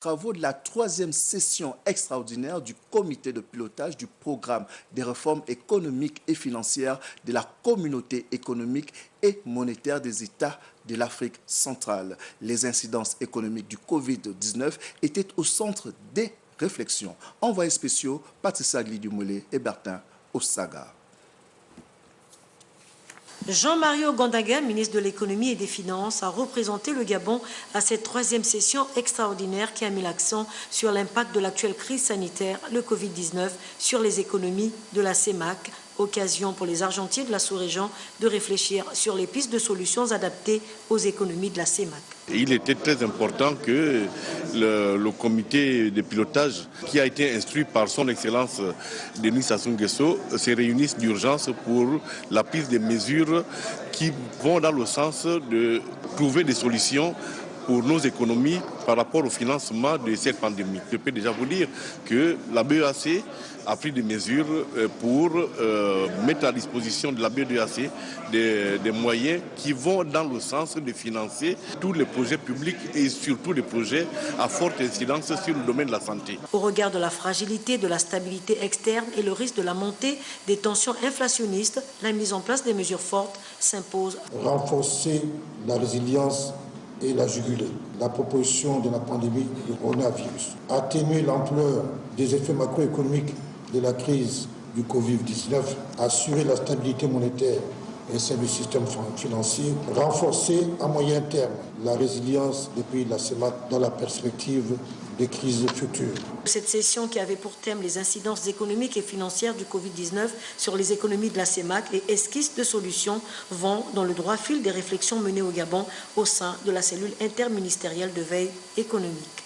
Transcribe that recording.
Travaux de la 3e session extraordinaire du comité de pilotage du programme des réformes économiques et financières de la communauté économique et monétaire des États de l'Afrique centrale. Les incidences économiques du Covid-19 étaient au centre des réflexions. Envoyés spéciaux, Patricia Glidumolé et Bertin Ossaga. Jean-Mario Gandaga, ministre de l'économie et des finances, a représenté le Gabon à cette 3e session extraordinaire qui a mis l'accent sur l'impact de l'actuelle crise sanitaire, le Covid-19, sur les économies de la CEMAC. Occasion pour les Argentiers de la sous-région de réfléchir sur les pistes de solutions adaptées aux économies de la CEMAC. Il était très important que le comité de pilotage, qui a été instruit par son Excellence Denis Sassou Nguesso, se réunisse d'urgence pour la prise de mesures qui vont dans le sens de trouver des solutions pour nos économies par rapport au financement de cette pandémie. Je peux déjà vous dire que la BEAC a pris des mesures pour mettre à disposition de la BEAC des moyens qui vont dans le sens de financer tous les projets publics et surtout les projets à forte incidence sur le domaine de la santé. Au regard de la fragilité, de la stabilité externe et le risque de la montée des tensions inflationnistes, la mise en place des mesures fortes s'impose. Renforcer la résilience et la juguler. La proposition de la pandémie du coronavirus, atténuer l'ampleur des effets macroéconomiques de la crise du Covid-19, assurer la stabilité monétaire et celle du système financier, renforcer à moyen terme la résilience des pays de la CEMAC dans la perspective des crises futures. Cette session qui avait pour thème les incidences économiques et financières du Covid-19 sur les économies de la CEMAC et esquisses de solutions vont dans le droit fil des réflexions menées au Gabon au sein de la cellule interministérielle de veille économique.